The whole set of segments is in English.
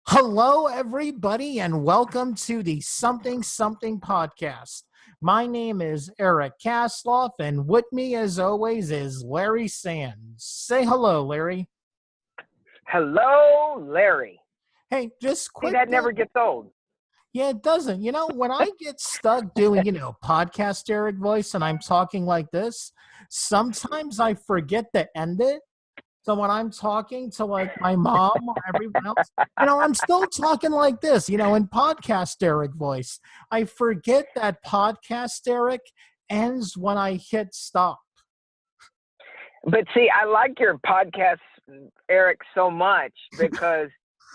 Hello, everybody, and welcome to the Something Something podcast. My name is Eric Kasloff, and with me, as always, is Larry Sands. Say hello, Larry. Hello, Larry. Hey, just See, quick. that never gets old. Yeah, it doesn't. When I get stuck doing, podcast Eric voice and I'm talking like this, sometimes I forget to end it. So when I'm talking to like my mom or everyone else, I'm still talking like this, in podcast Eric voice. I forget that podcast Eric ends when I hit stop. But see, I like your podcast, Eric, so much because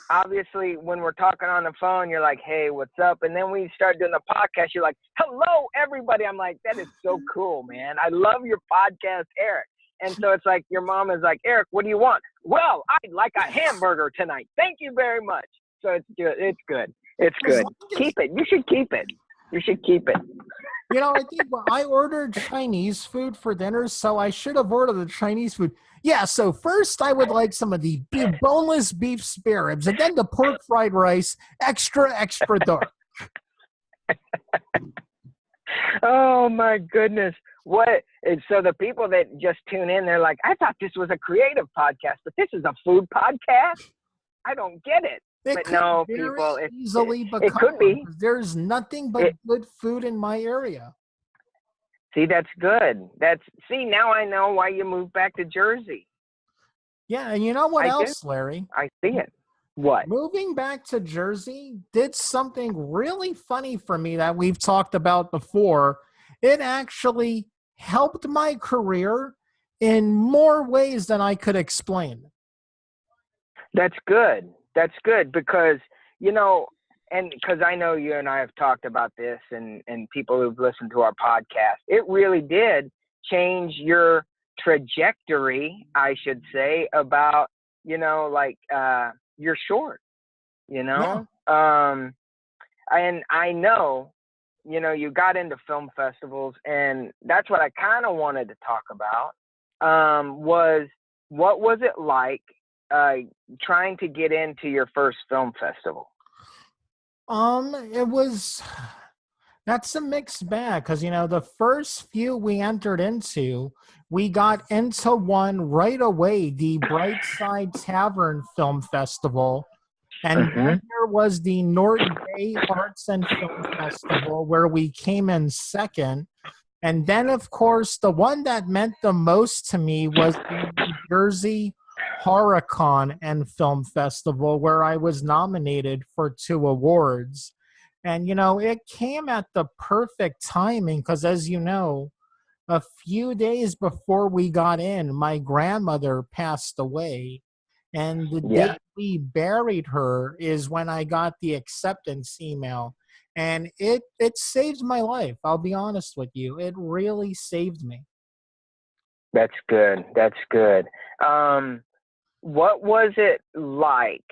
obviously when we're talking on the phone, you're like, hey, what's up? And then when you start doing the podcast, you're like, hello, everybody. I'm like, that is so cool, man. I love your podcast, Eric. And so it's like your mom is like, Eric, what do you want? Well, I'd like a hamburger tonight. Thank you very much. So it's good. It's good. It's good. Keep it. You should keep it. You should keep it. I think I ordered Chinese food for dinner, so I should have ordered the Chinese food. Yeah, so first I would like some of the boneless beef spare ribs, and then the pork fried rice, extra dark. Oh my goodness. So the people that just tune in, they're like, I thought this was a creative podcast, but this is a food podcast? I don't get it. But no, people, it could be. There's nothing but good food in my area. See, that's good. See, now I know why you moved back to Jersey. Yeah, and you know what else, Larry? I see it. What? Moving back to Jersey did something really funny for me that we've talked about before. It actually helped my career in more ways than I could explain. That's good. That's good because, and because I know you and I have talked about this and people who've listened to our podcast, it really did change your trajectory, I should say, about, you're short, Yeah. And I know, you got into film festivals, and that's what I kind of wanted to talk about, was what was it like trying to get into your first film festival? That's a mixed bag because, the first few we entered into, we got into one right away, the Brightside Tavern Film Festival. And then there was the North Bay Arts and Film Festival where we came in second. And then, of course, the one that meant the most to me was the New Jersey Horrorcon and Film Festival where I was nominated for 2 awards. And, it came at the perfect timing because, as you know, a few days before we got in, my grandmother passed away. And the day we buried her is when I got the acceptance email. And it saved my life. I'll be honest with you. It really saved me. That's good. That's good. What was it like?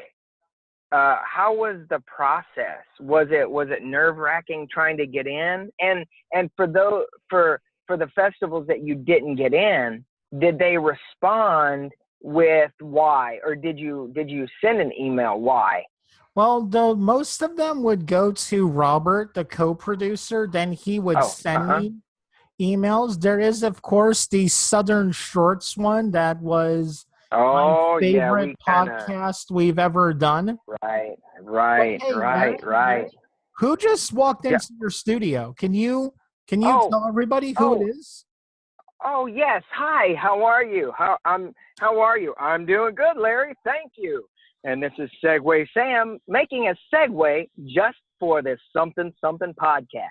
How was the process? Was it nerve-wracking trying to get in? And for the festivals that you didn't get in, did they respond with why, or did you send an email why? Well, most of them would go to Robert, the co-producer. Then he would send me emails. There is, of course, the Southern Shorts one that was my favorite podcast we've ever done. Right. Who just walked into your studio? Can you tell everybody who it is? Oh yes. Hi. How are you? How are you? I'm doing good, Larry. Thank you. And this is Segway Sam making a segue just for this Something Something podcast.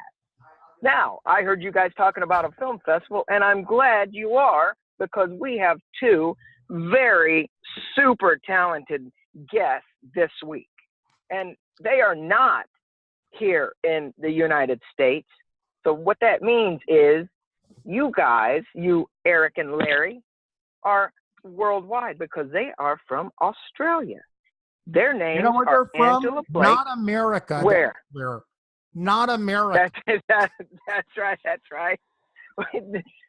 Now, I heard you guys talking about a film festival, and I'm glad you are because we have 2 very super talented guests this week. And they are not here in the United States. So what that means is you guys, you Eric and Larry, are worldwide because they are from Australia. Their names where they're from? Angela Blake. Not America. Where? Not America. That's right.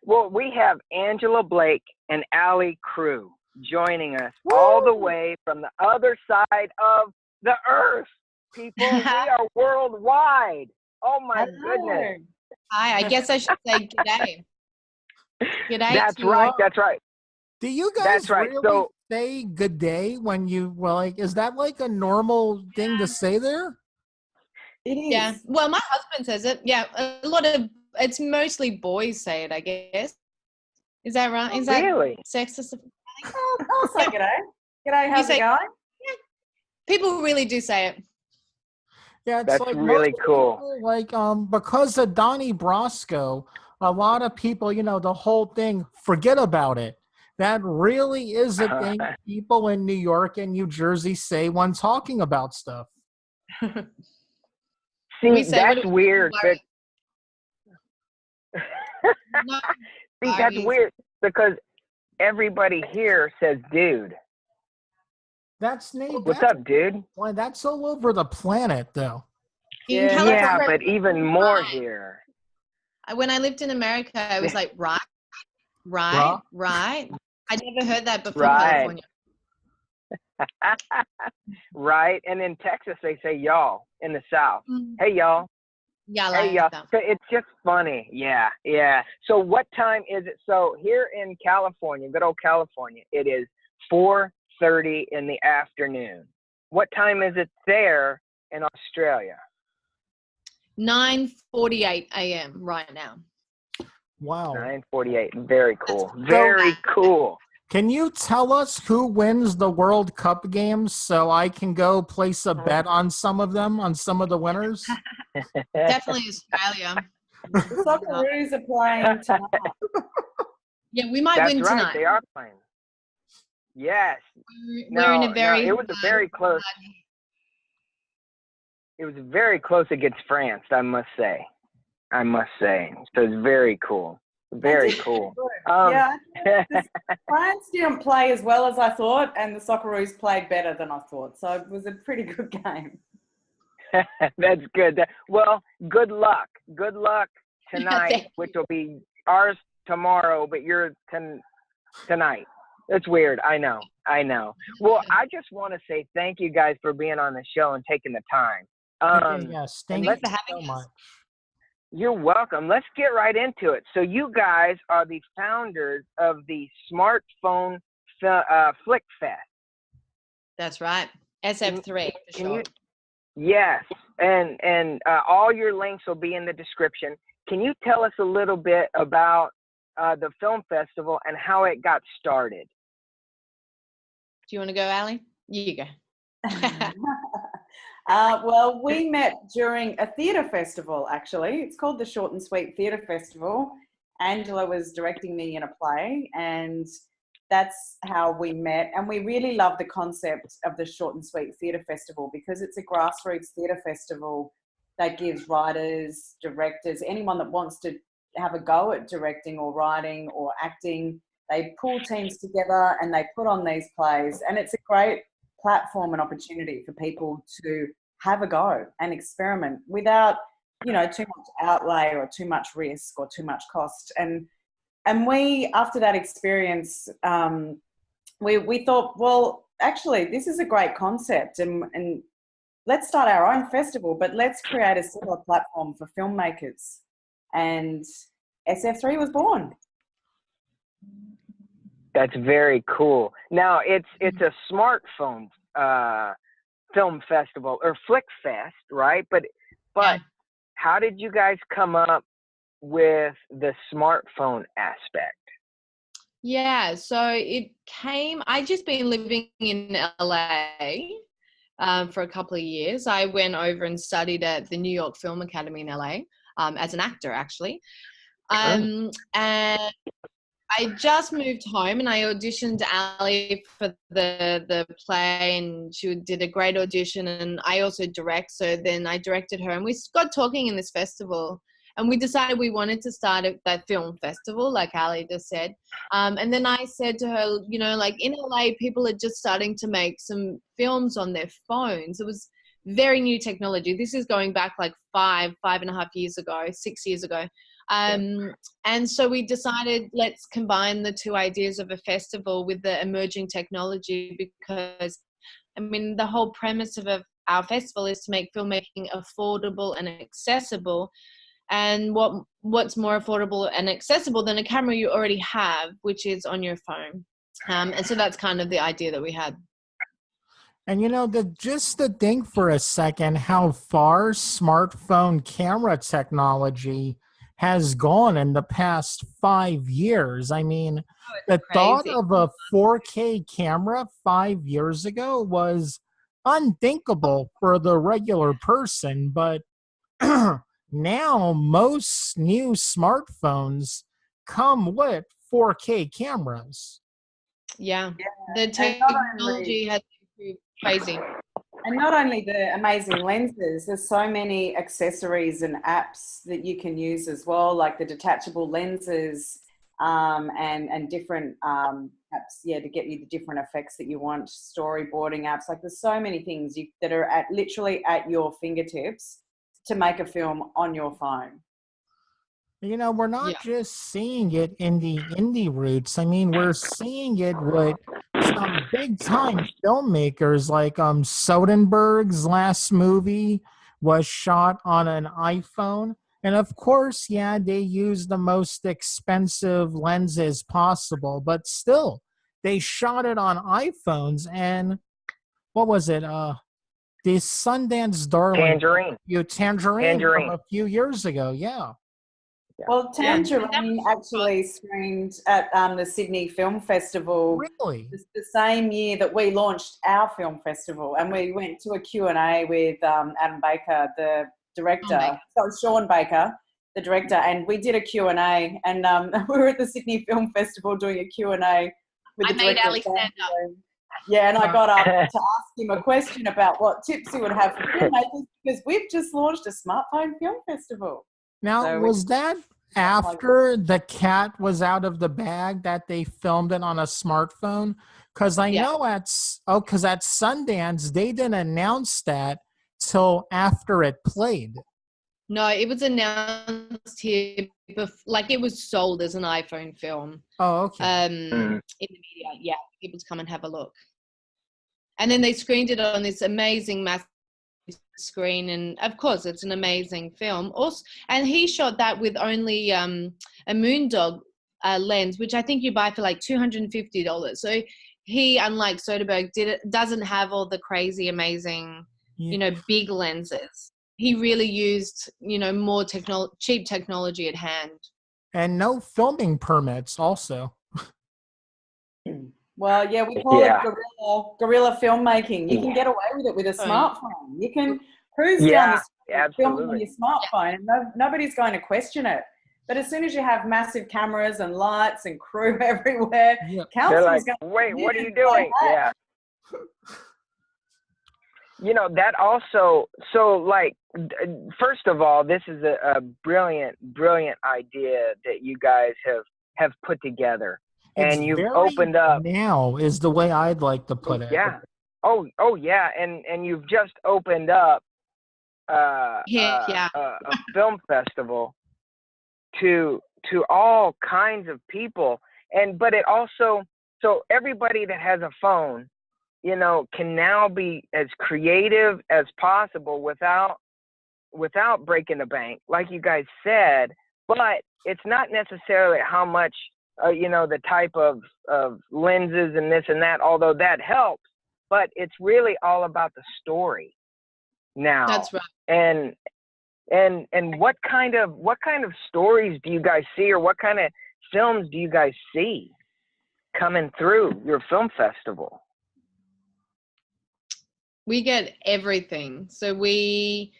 Well, we have Angela Blake and Allie Crew joining us all the way from the other side of the Earth, people. We are worldwide. Oh my Hello. goodness. Hi, I guess I should say g'day. G'day That's to you right. all. That's right. Do you That's guys right. really So say good day when you, well, like, is that like a normal thing to say there? It is. Yeah. Well, my husband says it. Yeah. A lot of, it's mostly boys say it, I guess. Is that right? Is that really, sexist? I'll say g'day. G'day, how's it going? Yeah. People really do say it. Yeah, it's that's like really most cool. people, like because of Donnie Brasco, a lot of people, the whole thing, forget about it. That really is a thing people in New York and New Jersey say when talking about stuff. See, say, that's weird. No See, that's weird because everybody here says dude. That's Nate. What's up, dude? Why, that's all over the planet, though. Yeah, but even more here. When I lived in America, I was like, right. I never heard that before, California. Right, and in Texas they say y'all in the South. Hey y'all. Yeah, hey y'all. So it's just funny. Yeah. So what time is it? So here in California, good old California, it is 4:30 in the afternoon. What time is it there in Australia? 9:48 a.m. right now. Wow. 9:48. Very cool. Very cool. Can you tell us who wins the World Cup games so I can go place a bet on some of them, on some of the winners? Definitely Australia. The Socceroos are playing tonight. Yeah, we might win tonight. That's right. They are playing. Yes. We're in a very. It was a very close. It was very close against France, I must say. So it's very cool. Very cool. Yeah, France didn't play as well as I thought, and the Socceroos played better than I thought. So it was a pretty good game. That's good. Well, good luck. Good luck tonight, which will be ours tomorrow, but yours tonight. It's weird. I know. Well, I just want to say thank you guys for being on the show and taking the time. Yes, thank you so much. You're welcome. Let's get right into it. So you guys are the founders of the SmartFone Flick Fest. That's right. SF3 for sure. Yes, and all your links will be in the description. Can you tell us a little bit about the film festival and how it got started? Do you want to go, Ali? You go. Well, we met during a theatre festival, actually. It's called the Short and Sweet Theatre Festival. Angela was directing me in a play, and that's how we met. And we really love the concept of the Short and Sweet Theatre Festival because it's a grassroots theatre festival that gives writers, directors, anyone that wants to have a go at directing or writing or acting, they pull teams together and they put on these plays. And it's a great platform and opportunity for people to have a go and experiment without, too much outlay or too much risk or too much cost. And we, after that experience, we thought, well, actually, this is a great concept, and let's start our own festival, but let's create a similar platform for filmmakers. And SF3 was born. That's very cool. Now it's a smartphone film festival or Flick Fest, right? But how did you guys come up with the smartphone aspect? Yeah, so it came. I just been living in LA for a couple of years. I went over and studied at the New York Film Academy in LA as an actor, actually, and I just moved home and I auditioned Ali for the play, and she did a great audition, and I also direct. So then I directed her and we got talking in this festival, and we decided we wanted to start that film festival, like Ali just said. And then I said to her, like in LA, people are just starting to make some films on their phones. It was very new technology. This is going back like 5.5 years ago, 6 years ago. And so we decided, let's combine the two ideas of a festival with the emerging technology, because the whole premise of a our festival is to make filmmaking affordable and accessible. And what's more affordable and accessible than a camera you already have, which is on your phone. And so that's kind of the idea that we had. And just to think for a second how far smartphone camera technology has gone in the past 5 years. I mean, the thought Crazy. of a 4K camera 5 years ago was unthinkable for the regular person, but now most new smartphones come with 4K cameras. Yeah, the And technology has improved crazy. And not only the amazing lenses, there's so many accessories and apps that you can use as well, like the detachable lenses and different apps, to get you the different effects that you want, storyboarding apps. Like there's so many things that are literally at your fingertips to make a film on your phone. We're not just seeing it in the indie roots. I mean, we're seeing it with some big time filmmakers like Soderbergh's last movie was shot on an iPhone. And of course, they use the most expensive lenses possible, but still, they shot it on iPhones. And what was it? The Sundance Darling. Tangerine from a few years ago. Yeah. Well, Tangerine actually screened at the Sydney Film Festival. Really? The same year that we launched our film festival, and we went to a Q&A with Adam Baker, the director. Sean Baker, the director, and we did a Q&A, and we were at the Sydney Film Festival doing a Q&A with the director. I made Ali stand up. Yeah, and I got up to ask him a question about what tips he would have for filmmakers, because we've just launched a smartphone film festival. Now, was that after the cat was out of the bag that they filmed it on a smartphone? Because I know at Sundance, they didn't announce that till after it played. No, it was announced here, like it was sold as an iPhone film. Oh, okay. In the media, people to come and have a look. And then they screened it on this amazing massive screen, and of course it's an amazing film also, and he shot that with only a Moondog lens, which I think you buy for like $250. So he, unlike Soderbergh, doesn't have all the crazy amazing big lenses. He really used more cheap technology at hand, and no filming permits also. Well, we call it guerrilla filmmaking. You can get away with it with a smartphone. You can cruise down the street, film on your smartphone, and nobody's going to question it. But as soon as you have massive cameras and lights and crew everywhere, council's like, going, wait, what are you doing? Yeah. That also, so like, first of all, this is a brilliant idea that you guys have put together. And you've opened up. Now is the way I'd like to put it. Yeah. Oh yeah. And you've just opened up a film festival to all kinds of people. But it also, so everybody that has a phone, can now be as creative as possible without breaking the bank, like you guys said. But it's not necessarily how much. The type of lenses and this and that, although that helps, but it's really all about the story now. That's right. And what kind of stories do you guys see, or what kind of films do you guys see coming through your film festival? We get everything. So we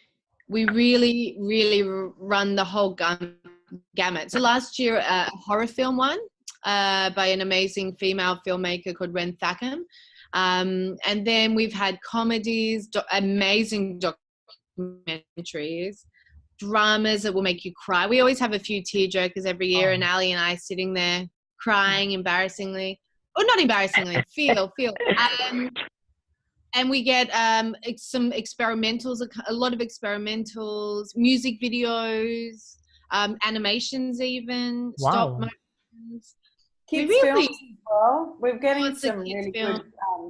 really, really run the whole gamut. So last year, a horror film won by an amazing female filmmaker called Ren Thackham. And then we've had comedies, amazing documentaries, dramas that will make you cry. We always have a few tearjerkers every year, and Ali and I sitting there crying embarrassingly, or not embarrassingly, feel. And we get some experimentals, a lot of experimentals, music videos, animations even, stop motions. Kids films as well. We're getting some really good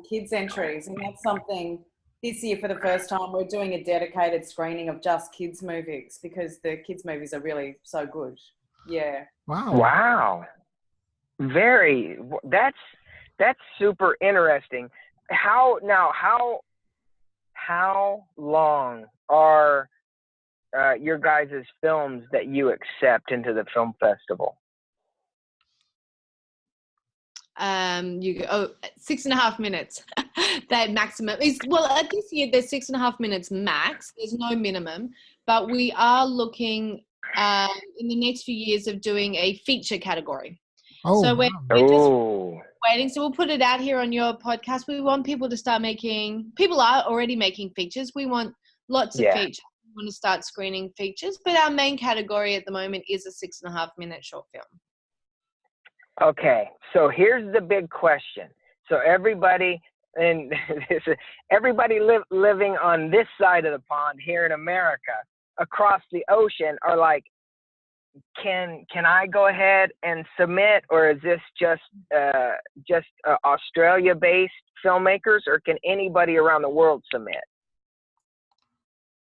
kids entries, and that's something this year for the first time, we're doing a dedicated screening of just kids' movies because the kids' movies are really so good. Yeah. Wow. Wow. That's super interesting. How long are your guys' films that you accept into the film festival? You go 6.5 minutes. That maximum is, well, at this year there's 6.5 minutes max. There's no minimum, but we are looking in the next few years of doing a feature category. Oh, So wow. we're just waiting. So we'll put it out here on your podcast. We want people to start making. People are already making features. We want lots of features. We want to start screening features, but our main category at the moment is a 6.5 minute short film. Okay, so here's the big question. So everybody living on this side of the pond here in America, across the ocean, are like, can I go ahead and submit, or is this just Australia-based filmmakers, or can anybody around the world submit?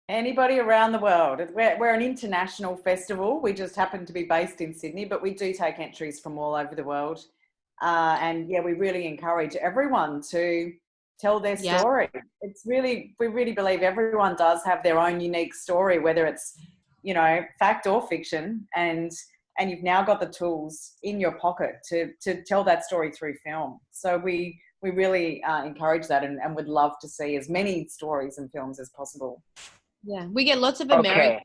Anybody around the world. We're an international festival. We just happen to be based in Sydney, but we do take entries from all over the world. And yeah, we really encourage everyone to tell their story. We really believe everyone does have their own unique story, whether it's, you know, fact or fiction. And you've now got the tools in your pocket to tell that story through film. So we really encourage that and would love to see as many stories and films as possible. Yeah, we get lots of American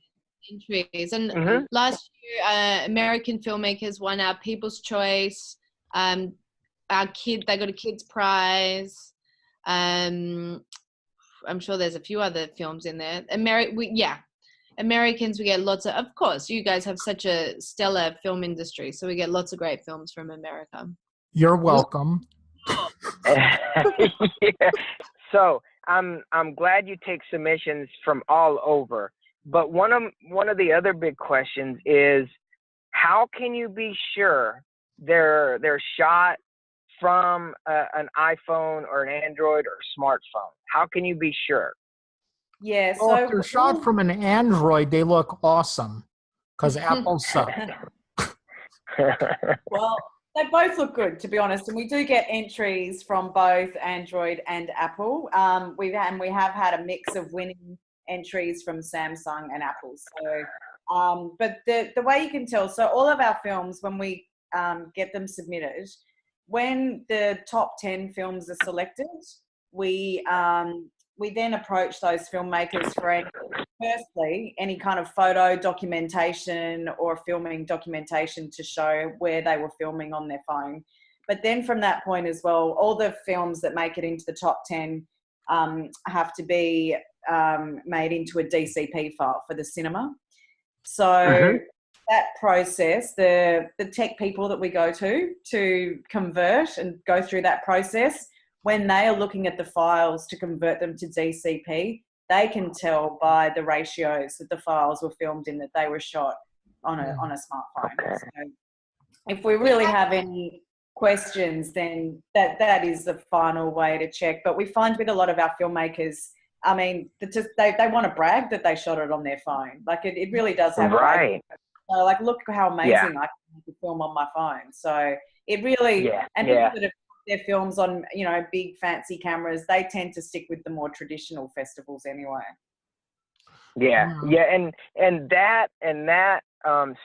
entries, and last year, American filmmakers won our People's Choice. They got a kids prize. I'm sure there's a few other films in there. Americans, we get lots of course, you guys have such a stellar film industry, so we get lots of great films from America. You're welcome. Yeah. So I'm glad you take submissions from all over. But one of the other big questions is, how can you be sure they're shot from an iPhone or an Android or smartphone? How can you be sure? Yeah, well, if they're shot from an Android, they look awesome because Apple sucks. Well, they both look good, to be honest, and we do get entries from both Android and Apple. We have had a mix of winning entries from Samsung and Apple. So, but the way you can tell, so all of our films, when we get them submitted, when the top 10 films are selected, we then approach those filmmakers for any kind of photo documentation or filming documentation to show where they were filming on their phone. But then from that point as well, all the films that make it into the top 10 have to be made into a DCP file for the cinema. So that process, the tech people that we go to convert and go through that process, when they are looking at the files to convert them to DCP, they can tell by the ratios that the files were filmed in, that they were shot on a smartphone. Okay. So if we really have any questions, then that is the final way to check. But we find with a lot of our filmmakers, I mean, they want to brag that they shot it on their phone. Like it really does have right. So like, look how amazing I can make a film on my phone. So it really, people that have their films on, you know, big fancy cameras, they tend to stick with the more traditional festivals anyway. Yeah, and that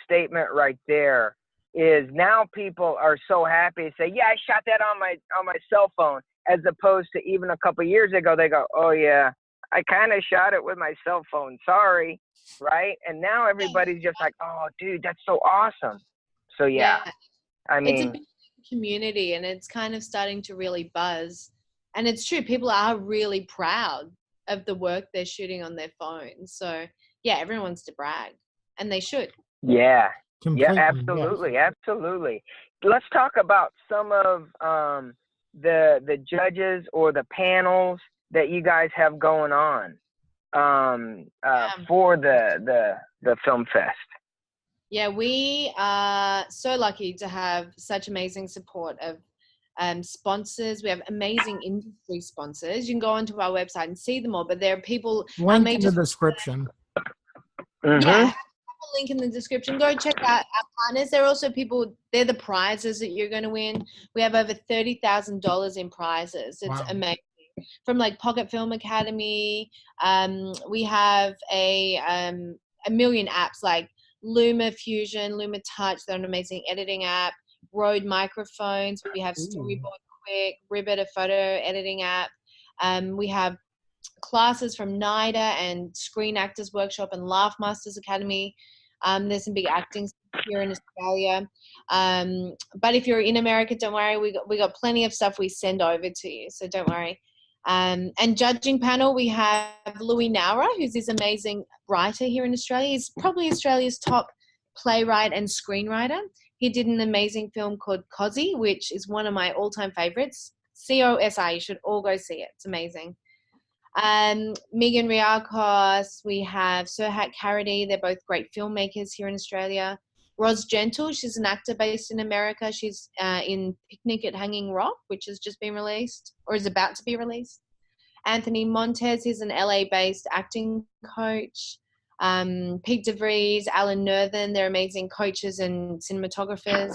statement right there is, now people are so happy to say, yeah, I shot that on my cell phone, as opposed to even a couple of years ago they go, oh yeah, I kind of shot it with my cell phone, sorry, right? And now everybody's just like, oh dude, that's so awesome. So I mean, it's a big community, and it's kind of starting to really buzz. And it's true, people are really proud of the work they're shooting on their phones. So yeah, everyone wants to brag, and they should. Yeah. Completely, yeah, absolutely. Let's talk about some of the judges or the panels that you guys have going on for the Film Fest. Yeah, we are so lucky to have such amazing support of sponsors. We have amazing industry sponsors. You can go onto our website and see them all, but there are people, Link in the description. yeah, a link in the description. Go check out our partners. There are also people, they're the prizes that you're going to win. We have over $30,000 in prizes. It's amazing. From like Pocket Film Academy, we have a million apps like Luma Fusion, Luma Touch. They're an amazing editing app. Rode microphones. We have Storyboard Quick, Ribbit, a photo editing app. We have classes from NIDA and Screen Actors Workshop and Laugh Masters Academy. There's some big acting here in Australia. But if you're in America, don't worry. We got plenty of stuff we send over to you, so don't worry. And judging panel, we have Louis Naura, who's this amazing writer here in Australia. He's probably Australia's top playwright and screenwriter. He did an amazing film called Cosi, which is one of my all-time favorites. COSI, you should all go see it. It's amazing. Megan Rialkos, we have Serhat Karady. They're both great filmmakers here in Australia. Roz Gentle, she's an actor based in America. She's in Picnic at Hanging Rock, which has just been released or is about to be released. Anthony Montez is an LA-based acting coach. Pete DeVries, Alan Nerthen, they're amazing coaches and cinematographers.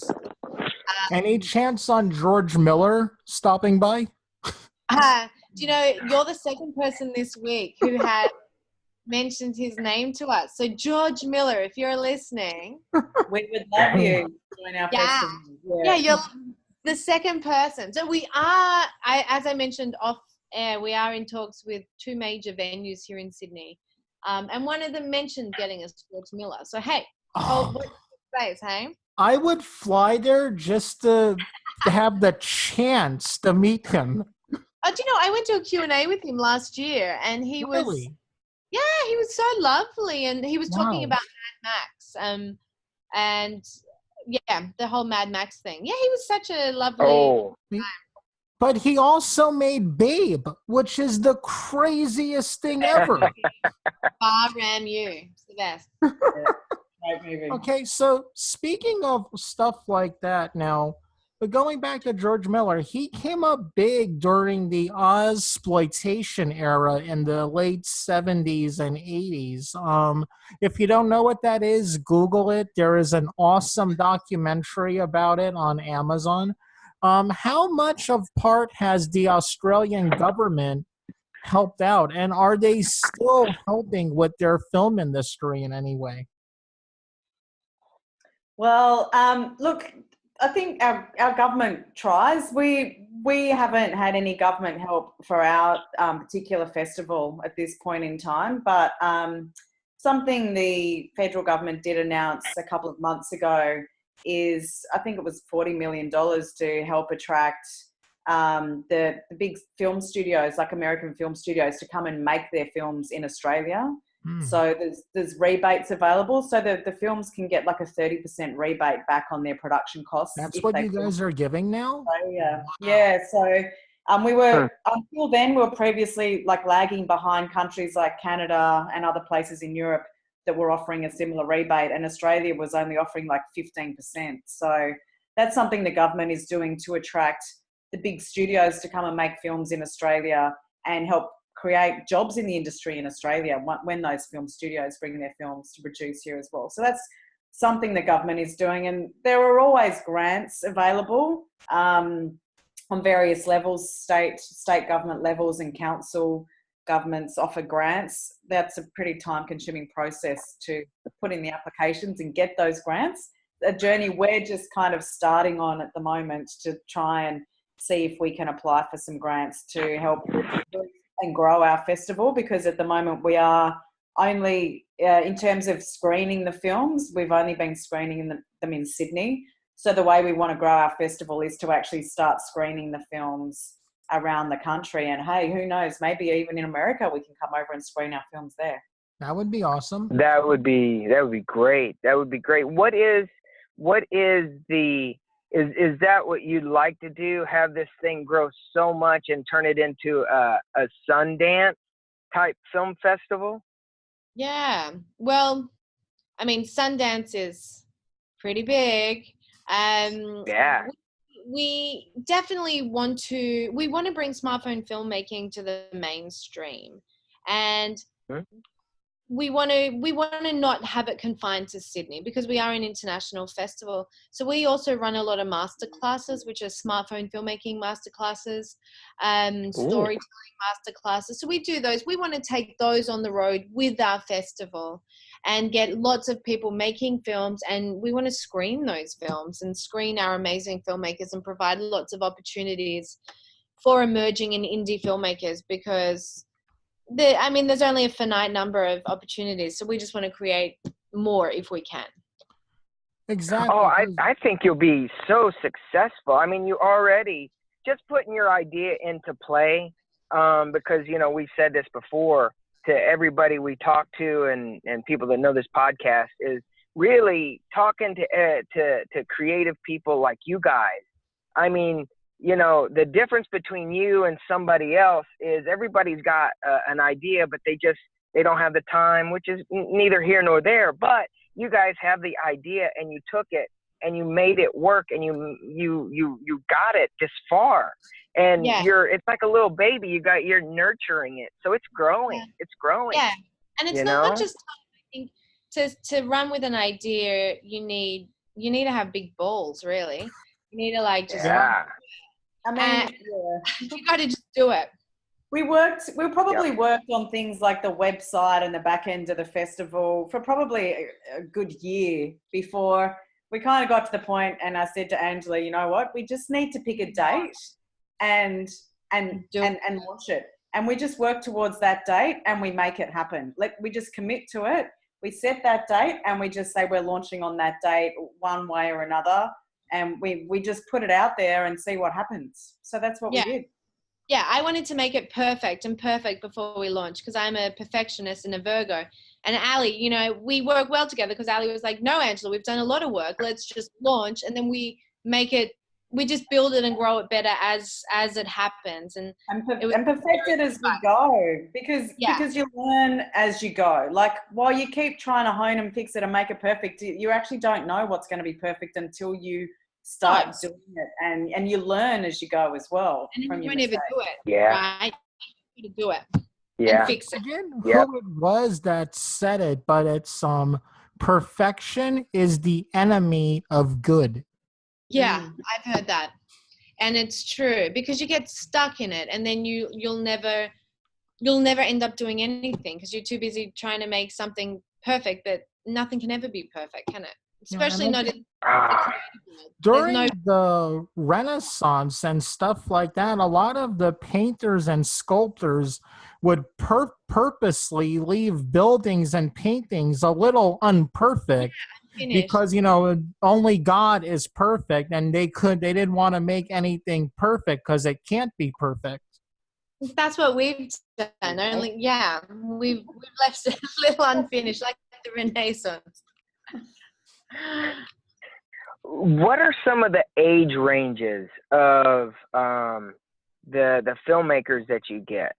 Any chance on George Miller stopping by? Do you know, you're the second person this week who had mentioned his name to us. So George Miller, if you're listening, we would love you to join our festival. Yeah, you're the second person. So we are, as I mentioned off air, we are in talks with two major venues here in Sydney. And one of them mentioned getting us George Miller. So, hey, what's the space, hey? I would fly there just to have the chance to meet him. Oh, do you know, I went to a Q&A with him last year, and he was, he was so lovely, and he was talking about Mad Max, and the whole Mad Max thing. Yeah, he was such a lovely guy. But he also made Babe, which is the craziest thing ever. Ram you. It's the best. Okay, so speaking of stuff like that now, but going back to George Miller, he came up big during the Ozploitation era in the late 70s and 80s. If you don't know what that is, Google it. There is an awesome documentary about it on Amazon. How much of part has the Australian government helped out, and are they still helping with their film industry in any way? Well, look, I think our government tries. We haven't had any government help for our particular festival at this point in time, but something the federal government did announce a couple of months ago is, I think it was $40 million to help attract the big film studios, like American film studios, to come and make their films in Australia. So there's rebates available, so the films can get like a 30% rebate back on their production costs. That's what you guys are giving now? So we were, until then, we were previously like lagging behind countries like Canada and other places in Europe that were offering a similar rebate, and Australia was only offering like 15%. So that's something the government is doing to attract the big studios to come and make films in Australia and help create jobs in the industry in Australia when those film studios bring their films to produce here as well. So that's something the government is doing, and there are always grants available on various levels, state government levels, and council governments offer grants. That's a pretty time-consuming process to put in the applications and get those grants. A journey we're just kind of starting on at the moment to try and see if we can apply for some grants to help and grow our festival, because at the moment we are only, in terms of screening the films, we've only been screening them in Sydney. So the way we want to grow our festival is to actually start screening the films around the country. And hey, who knows, maybe even in America we can come over and screen our films there. That would be awesome. That would be great. That would be great. What is the is that what you'd like to do? Have this thing grow so much and turn it into a Sundance type film festival? Yeah. Well, I mean, Sundance is pretty big. we definitely want to bring smartphone filmmaking to the mainstream, and we want to not have it confined to Sydney, because we are an international festival. So we also run a lot of master classes, which are smartphone filmmaking master classes, storytelling master classes. So we do those. We want to take those on the road with our festival and get lots of people making films, and we want to screen those films and screen our amazing filmmakers and provide lots of opportunities for emerging and indie filmmakers, because there's only a finite number of opportunities, so we just want to create more if we can. Exactly. Oh, I think you'll be so successful. I mean, you already just putting your idea into play, because, you know, we've said this before to everybody we talk to and people that know this podcast, is really talking to creative people like you guys. I mean, you know, the difference between you and somebody else is everybody's got an idea, but they don't have the time, which is neither here nor there. But you guys have the idea, and you took it and you made it work, and you got it this far. And it's like a little baby. You're nurturing it, so it's growing. Yeah. It's growing. Yeah, and it's not just time. I think to run with an idea, you need to have big balls. Really, you need to just. Yeah. I mean, you got to just do it. We probably worked on things like the website and the back end of the festival for probably a good year before we kind of got to the point, and I said to Angela, you know what, we just need to pick a date and launch it. And we just work towards that date and we make it happen. We just commit to it. We set that date and we just say we're launching on that date one way or another. And we just put it out there and see what happens. So that's what we did. Yeah, I wanted to make it perfect before we launched, because I'm a perfectionist and a Virgo. And Ali, you know, we work well together, because Ali was like, no, Angela, we've done a lot of work. Let's just launch. And then we just build it and grow it better as it happens. And perfect it as we go, because you learn as you go. Like, while you keep trying to hone and fix it and make it perfect, you actually don't know what's going to be perfect until you start doing it, and you learn as you go as well. And from you your don't ever mistakes. do it, right? You do it, and fix it. Again, who it was that said it, but it's perfection is the enemy of good. Yeah, I've heard that, and it's true, because you get stuck in it, and then you'll never end up doing anything, because you're too busy trying to make something perfect. That nothing can ever be perfect, can it? Especially not in during the Renaissance and stuff like that. A lot of the painters and sculptors would purposely leave buildings and paintings a little unperfect, because, you know, only God is perfect, and they didn't want to make anything perfect because it can't be perfect. That's what we've done. We've left it a little unfinished, like the Renaissance. What are some of the age ranges of the filmmakers that you get?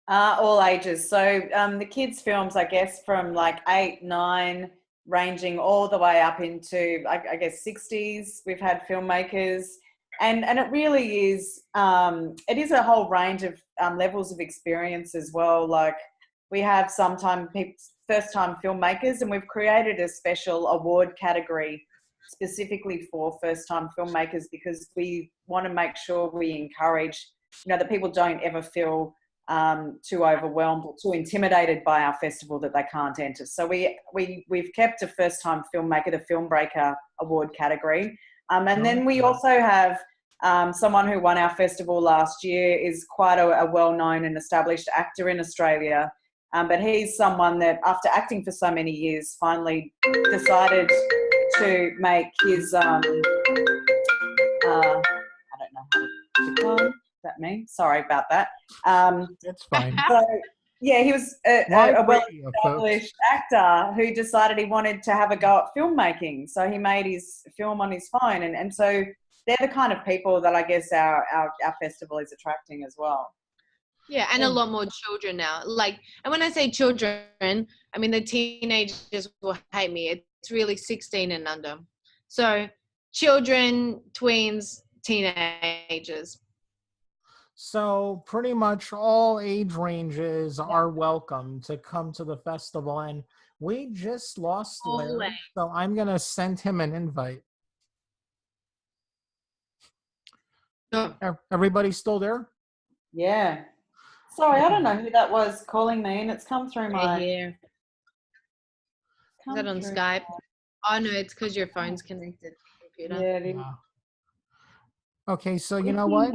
All ages. So the kids' films, I guess, from like 8, 9, ranging all the way up into, I guess, 60s. We've had filmmakers, and it really is. It is a whole range of levels of experience as well. Like, we have sometimes first-time filmmakers, and we've created a special award category specifically for first-time filmmakers, because we want to make sure we encourage, you know, that people don't ever feel too overwhelmed or too intimidated by our festival that they can't enter. So we've kept a first-time filmmaker, the Filmbreaker Award category, and then we also have someone who won our festival last year, is quite a well-known and established actor in Australia. But he's someone that, after acting for so many years, finally decided to make his, I don't know how to, is that me? Sorry about that. That's fine. So, yeah, he was a well-established actor who decided he wanted to have a go at filmmaking. So he made his film on his phone. And so they're the kind of people that I guess our festival is attracting as well. Yeah, and a lot more children now. Like, and when I say children, I mean the teenagers will hate me. It's really 16 and under. So children, tweens, teenagers. So pretty much all age ranges are welcome to come to the festival. And we just lost Larry, so I'm going to send him an invite. Everybody still there? Yeah. Sorry, I don't know who that was calling me, and it's come through my. Here. Is that on Skype? Oh no, it's because your phone's connected to the computer. Yeah, it is. Okay, so you know what?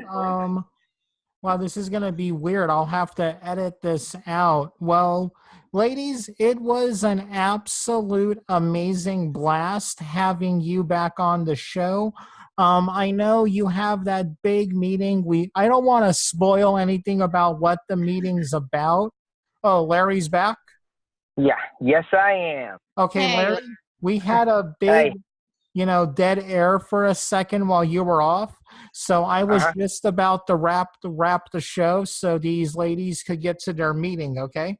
Wow, this is going to be weird. I'll have to edit this out. Well, ladies, it was an absolute amazing blast having you back on the show. I know you have that big meeting. I don't want to spoil anything about what the meeting's about. Oh, Larry's back? Yeah. Yes, I am. Okay, Larry, we had a big, dead air for a second while you were off. So I was just about to wrap the show so these ladies could get to their meeting, okay?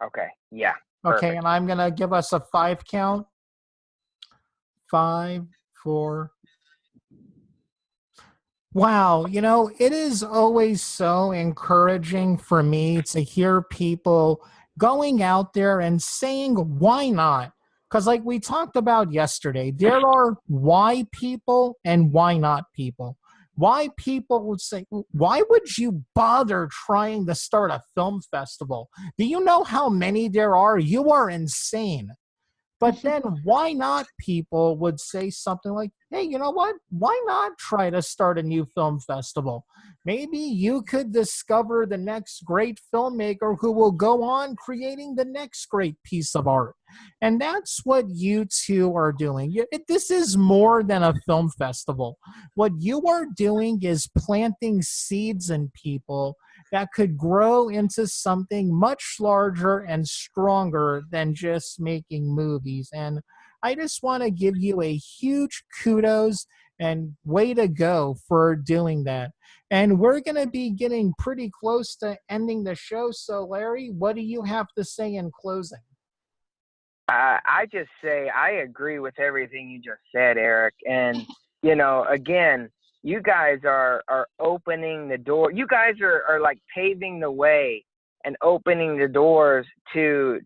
Okay, yeah. Okay, Perfect. and I'm going to give us a 5 count. 5, 4. Wow, it is always so encouraging for me to hear people going out there and saying, why not? Because like we talked about yesterday, there are why people and why not people. Why people would say, why would you bother trying to start a film festival? Do you know how many there are? You are insane. But then why not people would say something like, hey, you know what? Why not try to start a new film festival? Maybe you could discover the next great filmmaker who will go on creating the next great piece of art. And that's what you two are doing. This is more than a film festival. What you are doing is planting seeds in people that could grow into something much larger and stronger than just making movies. And I just want to give you a huge kudos and way to go for doing that. And we're going to be getting pretty close to ending the show. So, Larry, what do you have to say in closing? I just say I agree with everything you just said, Eric. And, again, you guys are opening the door. You guys are like paving the way and opening the doors to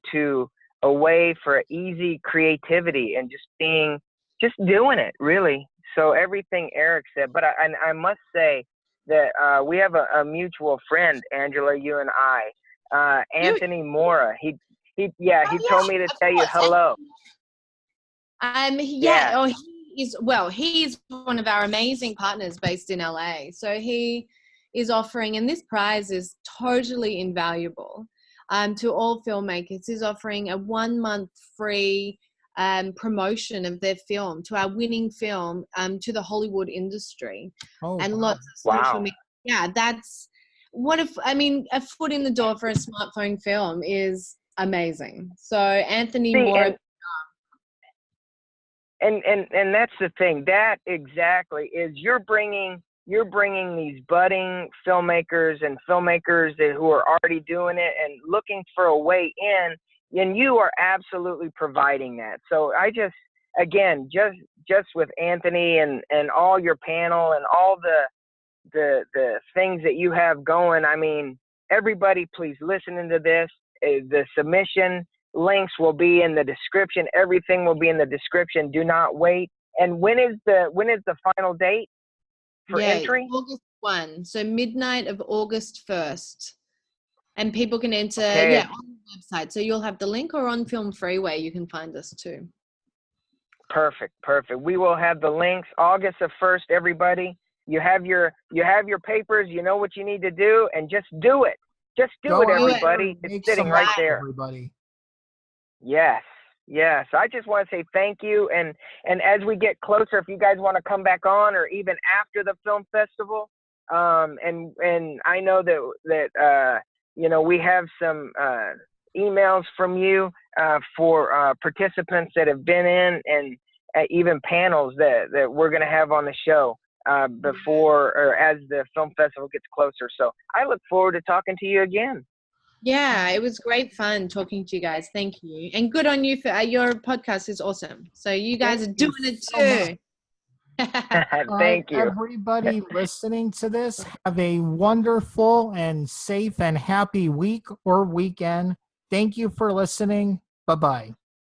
a way for easy creativity and just doing it, really. So everything Eric said, but I must say that we have a mutual friend, Angela, you and I, Anthony Mora. He told me to tell you hello. He's one of our amazing partners based in LA. So he is offering, and this prize is totally invaluable to all filmmakers. He's offering a 1-month free promotion of their film, to our winning film, to the Hollywood industry. And lots of social media. Yeah, that's a foot in the door for a smartphone film is amazing. So Anthony Mora. And that's the thing. That exactly is you're bringing these budding filmmakers and filmmakers who are already doing it and looking for a way in, and you are absolutely providing that. So I just with Anthony and all your panel and all the things that you have going, I mean, everybody please listen to this. The submission links will be in the description. Everything will be in the description. Do not wait. And when is the final date for entry? August 1. So midnight of August 1st. And people can enter on the website. So you'll have the link, or on Film Freeway you can find us too. Perfect. We will have the links August the 1st, everybody. You have your papers, you know what you need to do, and just do it. Just do it, everybody. It's sitting right there. Everybody. Yes. I just want to say thank you. And as we get closer, if you guys want to come back on, or even after the film festival, and I know that we have some emails from you for participants that have been in, and even panels that we're going to have on the show before or as the film festival gets closer. So I look forward to talking to you again. Yeah, it was great fun talking to you guys. Thank you. And good on you for your podcast is awesome. So you guys are doing it too. Thank you. Everybody listening to this, have a wonderful and safe and happy week or weekend. Thank you for listening. Bye bye.